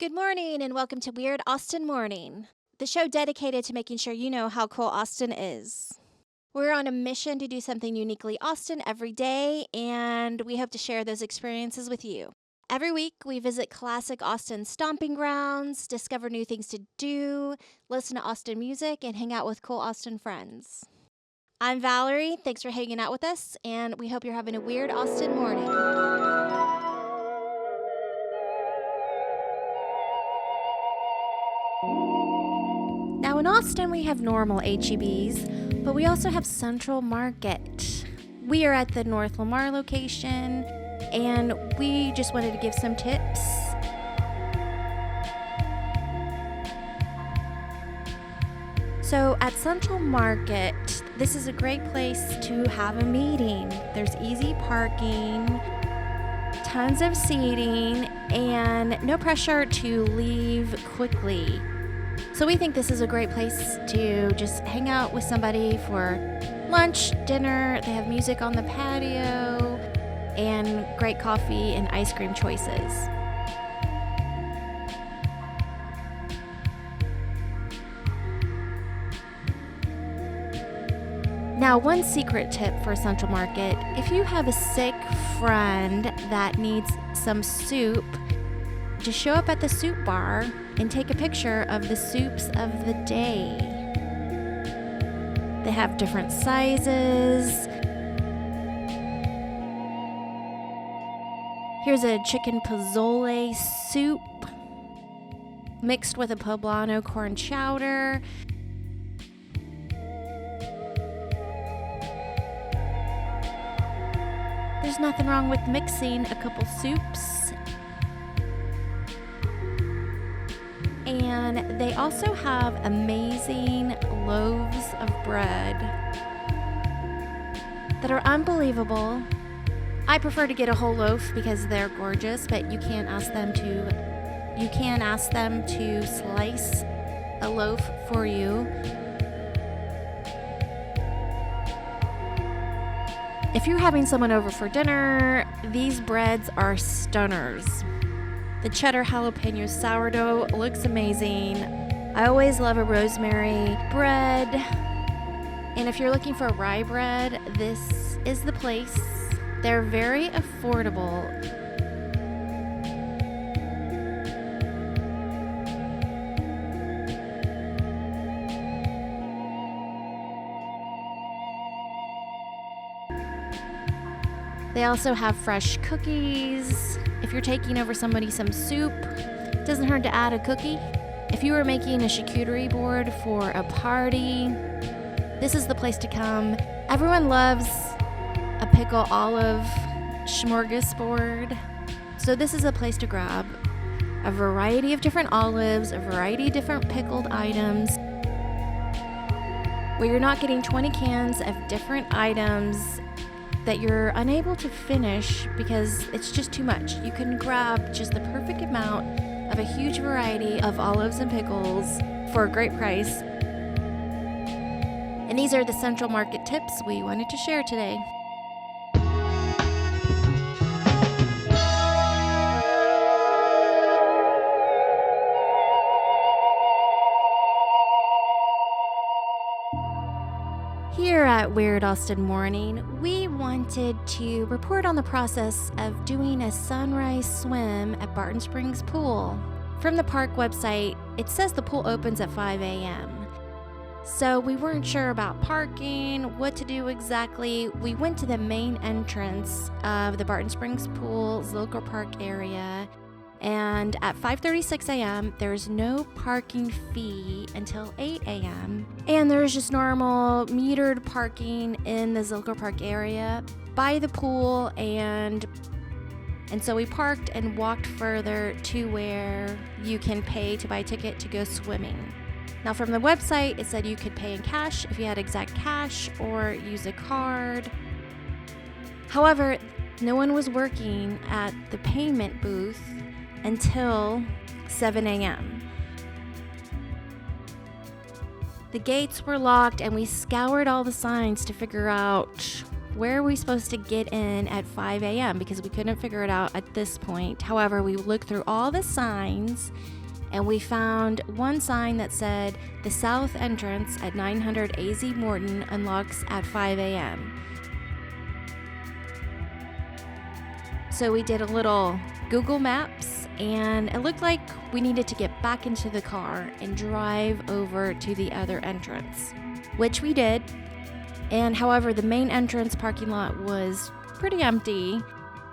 Good morning and welcome to Weird Austin Morning, the show dedicated to making sure you know how cool Austin is. We're on a mission to do something uniquely Austin every day, and we hope to share those experiences with you. Every week, we visit classic Austin stomping grounds, discover new things to do, listen to Austin music, and hang out with cool Austin friends. I'm Valerie. Thanks for hanging out with us, and we hope you're having a weird Austin morning. Now in Austin, we have normal H-E-Bs, but we also have Central Market. We are at the North Lamar location, and we just wanted to give some tips. So at Central Market, this is a great place to have a meeting. There's easy parking, tons of seating, and no pressure to leave quickly. So we think this is a great place to just hang out with somebody for lunch, dinner. They have music on the patio and great coffee and ice cream choices. Now, one secret tip for Central Market: if you have a sick friend that needs some soup, just show up at the soup bar and take a picture of the soups of the day. They have different sizes. Here's a chicken pozole soup mixed with a poblano corn chowder. There's nothing wrong with mixing a couple soups. And they also have amazing loaves of bread that are unbelievable. I prefer to get a whole loaf because they're gorgeous, but you can ask them to slice a loaf for you. If you're having someone over for dinner, these breads are stunners. The cheddar jalapeno sourdough looks amazing. I always love a rosemary bread. And if you're looking for rye bread, this is the place. They're very affordable. They also have fresh cookies. If you're taking over somebody some soup, it doesn't hurt to add a cookie. If you are making a charcuterie board for a party, this is the place to come. Everyone loves a pickle olive smorgasbord. So this is a place to grab a variety of different olives, a variety of different pickled items, where you're not getting 20 cans of different items that you're unable to finish because it's just too much. You can grab just the perfect amount of a huge variety of olives and pickles for a great price. And these are the Central Market tips we wanted to share today. Here at Weird Austin Morning, we wanted to report on the process of doing a sunrise swim at Barton Springs Pool. From the park website, it says the pool opens at 5 a.m. So we weren't sure about parking, what to do exactly. We went to the main entrance of the Barton Springs Pool Zilker Park area, and at 5:36 a.m., there's no parking fee until 8 a.m. And there's just normal metered parking in the Zilker Park area by the pool, and so we parked and walked further to where you can pay to buy a ticket to go swimming. Now, from the website, it said you could pay in cash if you had exact cash or use a card. However, no one was working at the payment booth until 7 a.m. The gates were locked, and we scoured all the signs to figure out where are we supposed to get in at 5 a.m. because we couldn't figure it out at this point. However, we looked through all the signs, and we found one sign that said the south entrance at 900 AZ Morton unlocks at 5 a.m. So we did a little Google Maps, and it looked like we needed to get back into the car and drive over to the other entrance, which we did. And however, the main entrance parking lot was pretty empty.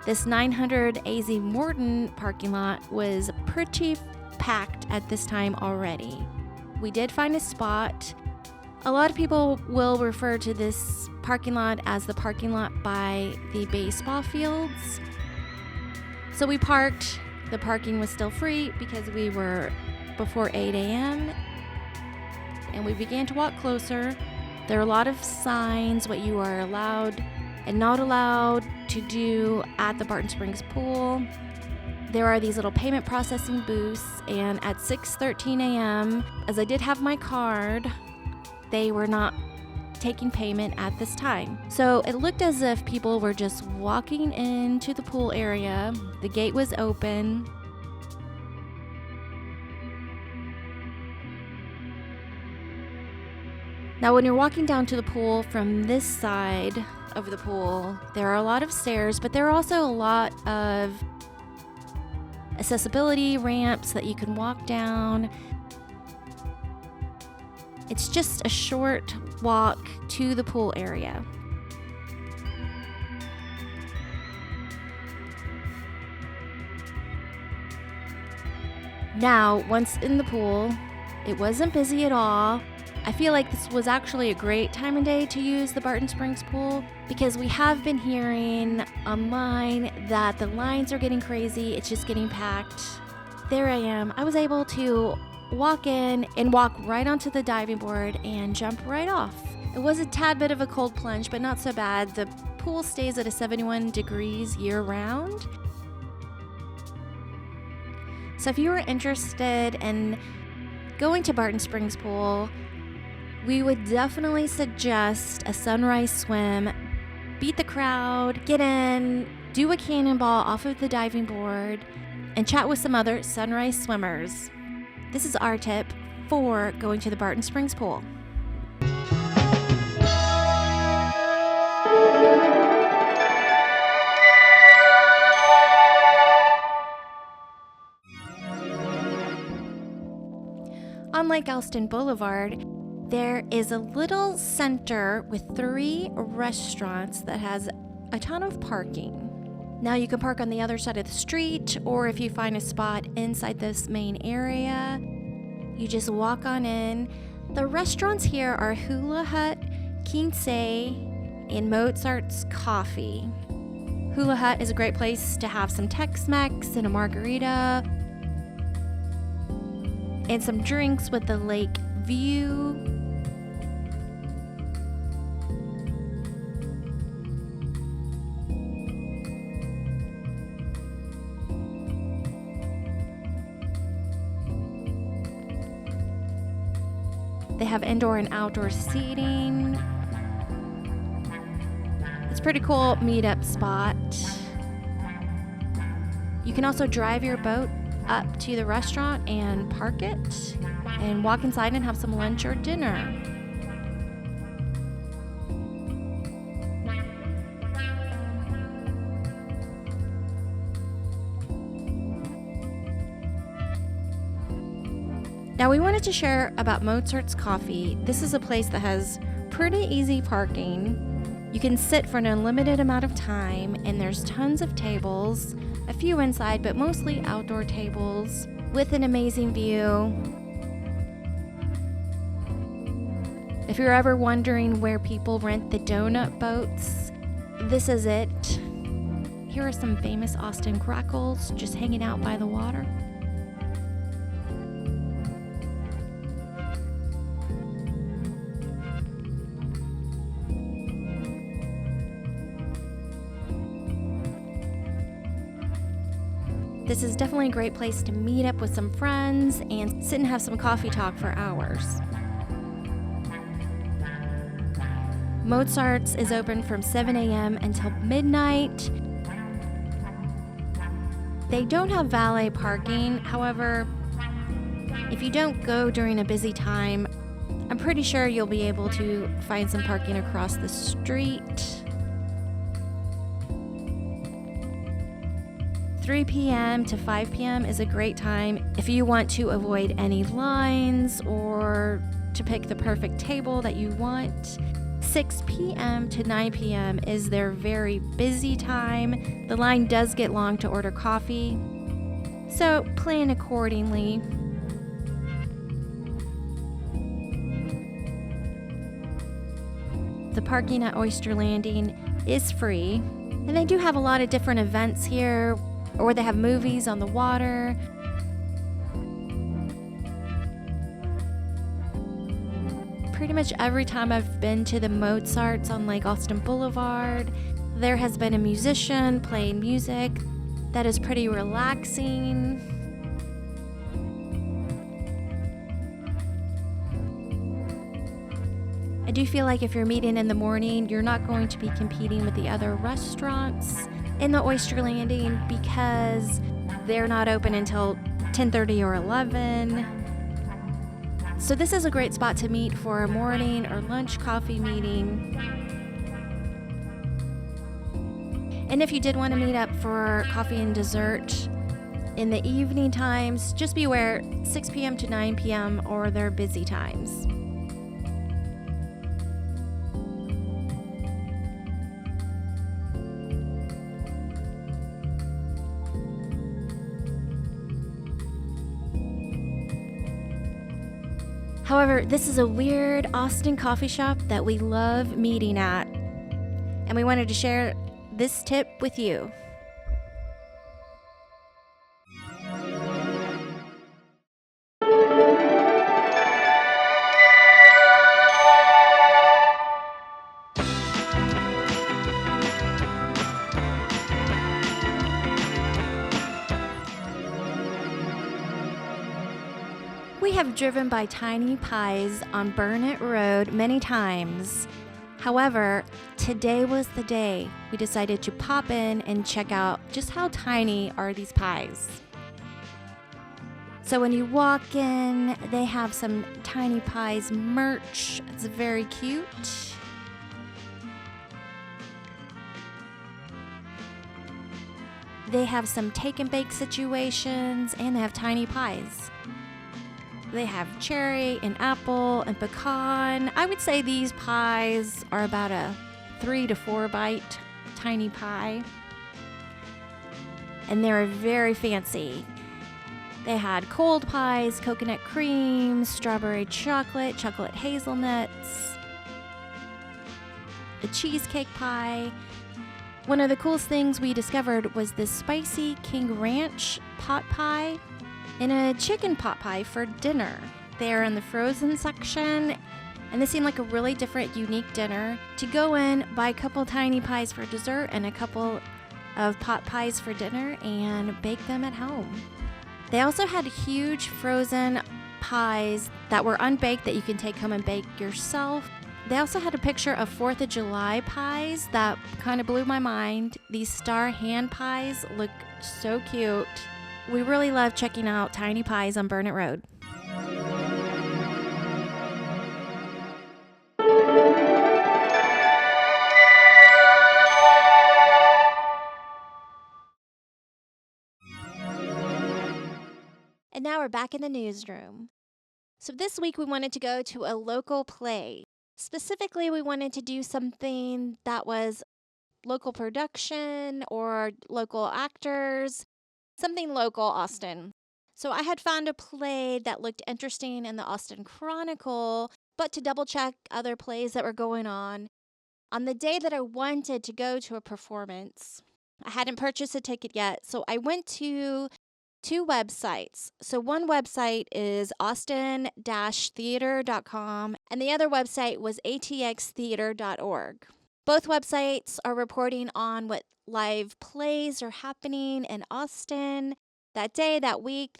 This 900 AZ Morton parking lot was pretty packed at this time already. We did find a spot. A lot of people will refer to this parking lot as the parking lot by the baseball fields. So we parked. The parking was still free because we were before 8 a.m. and we began to walk closer. There are a lot of signs what you are allowed and not allowed to do at the Barton Springs Pool. There are these little payment processing booths, and at 6:13 a.m., as I did have my card, they were not taking payment at this time. So it looked as if people were just walking into the pool area. The gate was open. Now, when you're walking down to the pool from this side of the pool, there are a lot of stairs, but there are also a lot of accessibility ramps that you can walk down. It's just a short walk to the pool area. Now, once in the pool, it wasn't busy at all. I feel like this was actually a great time of day to use the Barton Springs Pool because we have been hearing online that the lines are getting crazy. It's just getting packed. There I am. I was able to walk in and walk right onto the diving board and jump right off. It was a tad bit of a cold plunge, but not so bad. The pool stays at a 71 degrees year-round. So if you were interested in going to Barton Springs Pool, we would definitely suggest a sunrise swim. Beat the crowd, get in, do a cannonball off of the diving board, and chat with some other sunrise swimmers. This is our tip for going to the Barton Springs Pool. On Lake Elston Boulevard, there is a little center with 3 restaurants that has a ton of parking. Now you can park on the other side of the street, or if you find a spot inside this main area, you just walk on in. The restaurants here are Hula Hut, Quince, and Mozart's Coffee. Hula Hut is a great place to have some Tex-Mex and a margarita and some drinks with the lake view. They have indoor and outdoor seating. It's a pretty cool meetup spot. You can also drive your boat up to the restaurant and park it and walk inside and have some lunch or dinner. Now we wanted to share about Mozart's Coffee. This is a place that has pretty easy parking. You can sit for an unlimited amount of time, and there's tons of tables, a few inside, but mostly outdoor tables with an amazing view. If you're ever wondering where people rent the donut boats, this is it. Here are some famous Austin grackles just hanging out by the water. This is definitely a great place to meet up with some friends and sit and have some coffee talk for hours. Mozart's is open from 7 a.m. until midnight. They don't have valet parking. However, if you don't go during a busy time, I'm pretty sure you'll be able to find some parking across the street. 3 p.m. to 5 p.m. is a great time if you want to avoid any lines or to pick the perfect table that you want. 6 p.m. to 9 p.m. is their very busy time. The line does get long to order coffee, so plan accordingly. The parking at Oyster Landing is free, and they do have a lot of different events here, or they have movies on the water. Pretty much every time I've been to the Mozart's on Lake Austin Boulevard, there has been a musician playing music that is pretty relaxing. I do feel like if you're meeting in the morning, you're not going to be competing with the other restaurants in the Oyster Landing because they're not open until 10:30 or 11. So this is a great spot to meet for a morning or lunch coffee meeting. And if you did want to meet up for coffee and dessert in the evening times, just be aware 6 p.m. to 9 p.m. or their busy times. However, this is a weird Austin coffee shop that we love meeting at, and we wanted to share this tip with you. We have driven by Tiny Pies on Burnett Road many times. However, today was the day we decided to pop in and check out just how tiny are these pies. So when you walk in, they have some Tiny Pies merch. It's very cute. They have some take and bake situations, and they have tiny pies. They have cherry and apple and pecan. I would say these pies are about a 3 to 4 bite tiny pie. And they're very fancy. They had cold pies, coconut cream, strawberry chocolate, chocolate hazelnuts, a cheesecake pie. One of the coolest things we discovered was this spicy King Ranch pot pie and a chicken pot pie for dinner. They're in the frozen section, and they seem like a really different, unique dinner. To go in, buy a couple tiny pies for dessert and a couple of pot pies for dinner and bake them at home. They also had huge frozen pies that were unbaked that you can take home and bake yourself. They also had a picture of 4th of July pies that kind of blew my mind. These star hand pies look so cute. We really love checking out Tiny Pies on Burnett Road. And now we're back in the newsroom. So this week we wanted to go to a local play. Specifically, we wanted to do something that was local production or local actors, something local Austin. So I had found a play that looked interesting in the Austin Chronicle, but to double check other plays that were going on the day that I wanted to go to a performance, I hadn't purchased a ticket yet, so I went to two websites. So one website is austin-theater.com and the other website was atxtheater.org. Both websites are reporting on what live plays are happening in Austin that day, that week,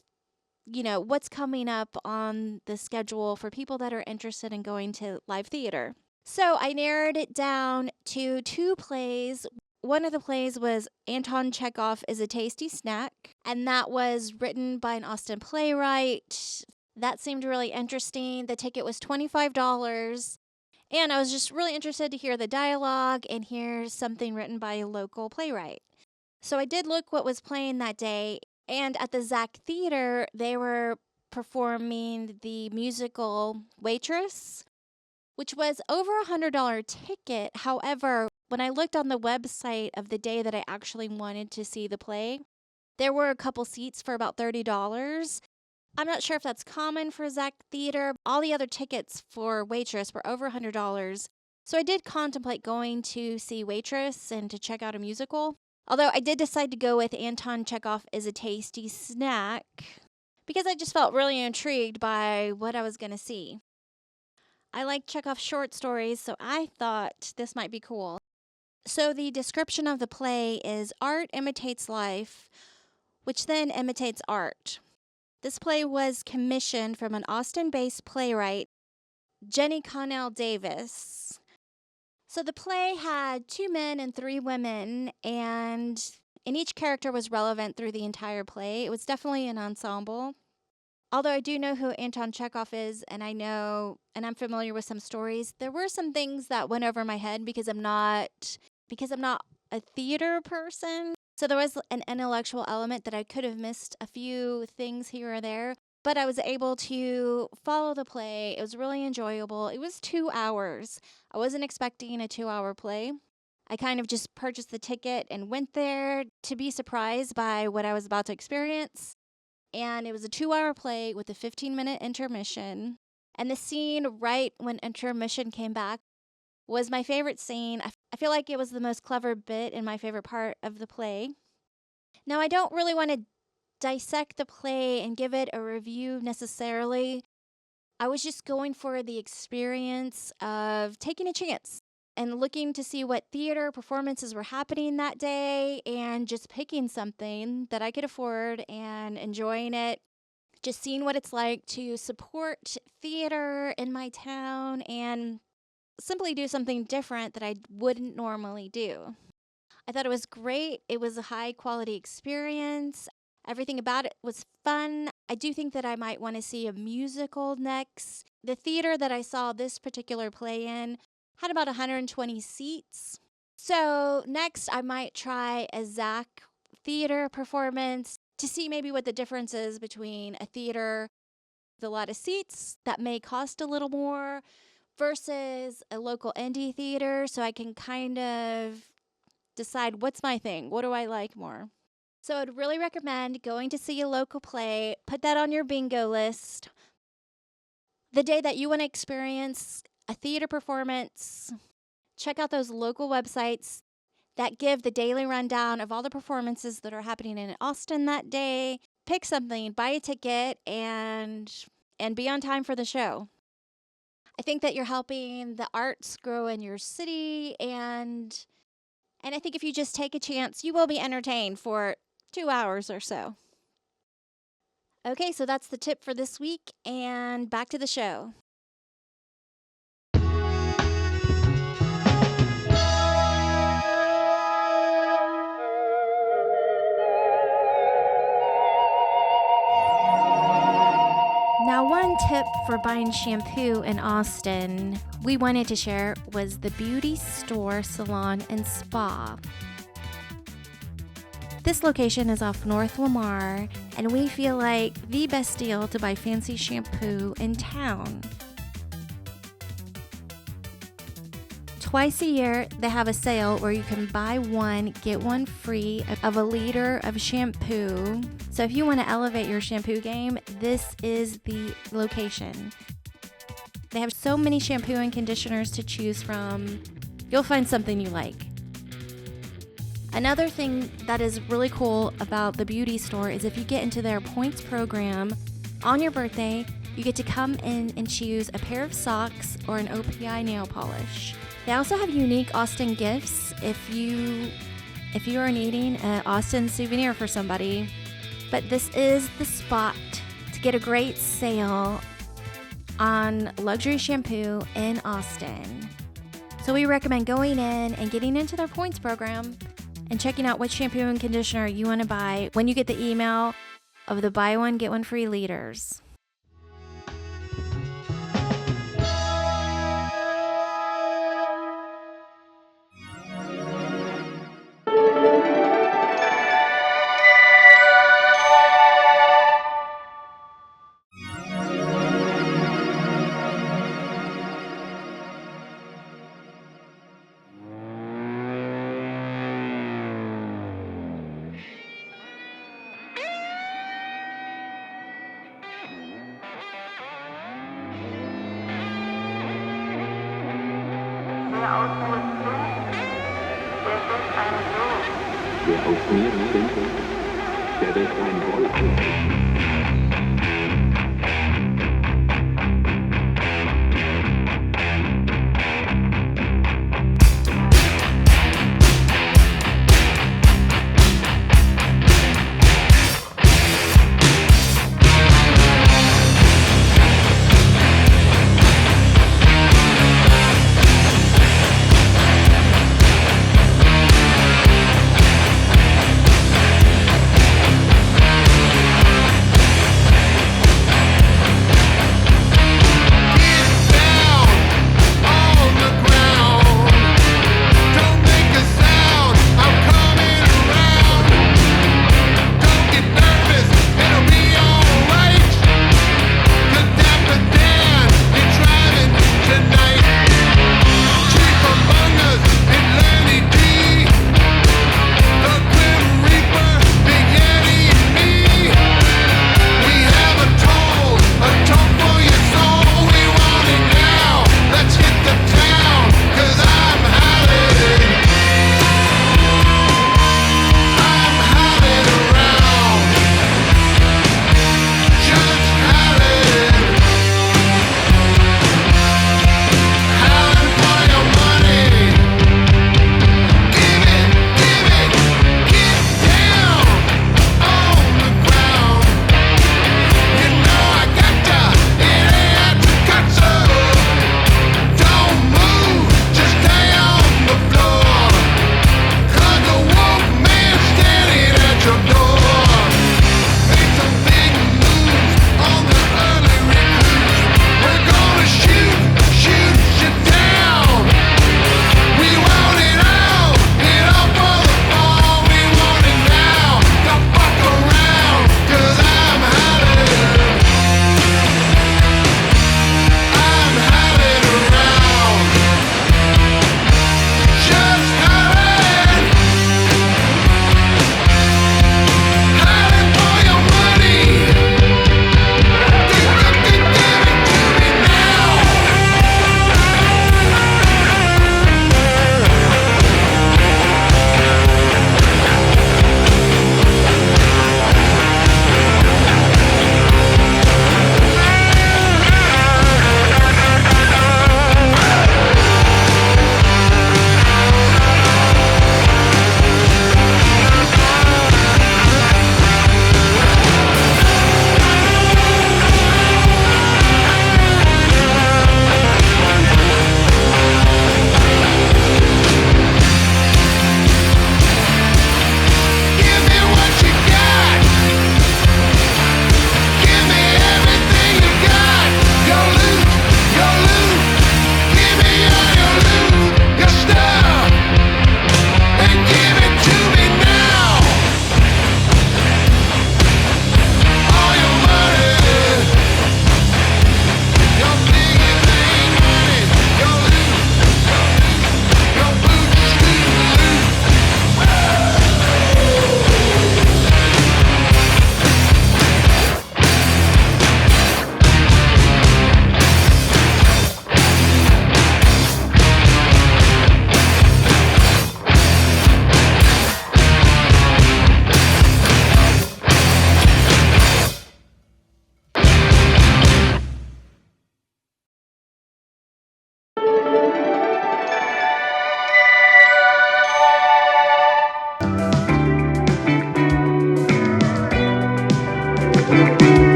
what's coming up on the schedule for people that are interested in going to live theater. So I narrowed it down to two plays. One of the plays was Anton Chekhov is a Tasty Snack, and that was written by an Austin playwright. That seemed really interesting. The ticket was $25, and I was just really interested to hear the dialogue and hear something written by a local playwright. So I did look what was playing that day, and at the Zach Theater, they were performing the musical Waitress, which was over $100 ticket. However, when I looked on the website of the day that I actually wanted to see the play, there were a couple seats for about $30. I'm not sure if that's common for Zach Theater. All the other tickets for Waitress were over $100. So I did contemplate going to see Waitress and to check out a musical. Although I did decide to go with Anton Chekhov is a Tasty Snack because I just felt really intrigued by what I was going to see. I like Chekhov's short stories, so I thought this might be cool. So the description of the play is art imitates life, which then imitates art. This play was commissioned from an Austin-based playwright, Jenny Connell Davis. So the play had 2 men and 3 women, and each character was relevant through the entire play. It was definitely an ensemble. Although I do know who Anton Chekhov is, and I'm familiar with some stories, there were some things that went over my head because I'm not a theater person. So there was an intellectual element that I could have missed a few things here or there, but I was able to follow the play. It was really enjoyable. It was 2 hours. I wasn't expecting a 2-hour play. I kind of just purchased the ticket and went there to be surprised by what I was about to experience. And it was a 2-hour play with a 15-minute intermission. And the scene right when intermission came back was my favorite scene. I feel like it was the most clever bit and my favorite part of the play. Now, I don't really want to dissect the play and give it a review necessarily. I was just going for the experience of taking a chance and looking to see what theater performances were happening that day and just picking something that I could afford and enjoying it. Just seeing what it's like to support theater in my town and simply do something different that I wouldn't normally do. I thought it was great. It was a high quality experience. Everything about it was fun. I do think that I might want to see a musical next. The theater that I saw this particular play in had about 120 seats. So next I might try a Zach Theater performance to see maybe what the difference is between a theater with a lot of seats that may cost a little more versus a local indie theater, so I can kind of decide what's my thing. What do I like more? So I'd really recommend going to see a local play. Put that on your bingo list. The day that you want to experience a theater performance, check out those local websites that give the daily rundown of all the performances that are happening in Austin that day. Pick something, buy a ticket, and be on time for the show. I think that you're helping the arts grow in your city, and I think if you just take a chance, you will be entertained for 2 hours or so. Okay, so that's the tip for this week, and back to the show. Now, one tip for buying shampoo in Austin we wanted to share was the Beauty Store Salon and Spa. This location is off North Lamar, and we feel like the best deal to buy fancy shampoo in town. Twice a year, they have a sale where you can buy one, get one free of a liter of shampoo. So if you want to elevate your shampoo game, this is the location. They have so many shampoo and conditioners to choose from. You'll find something you like. Another thing that is really cool about the beauty store is if you get into their points program, on your birthday, you get to come in and choose a pair of socks or an OPI nail polish. They also have unique Austin gifts if you are needing an Austin souvenir for somebody. But this is the spot to get a great sale on luxury shampoo in Austin. So we recommend going in and getting into their points program and checking out what shampoo and conditioner you want to buy when you get the email of the buy one, get one free liters. Wer auf mir denkt, der wird ein Wolf.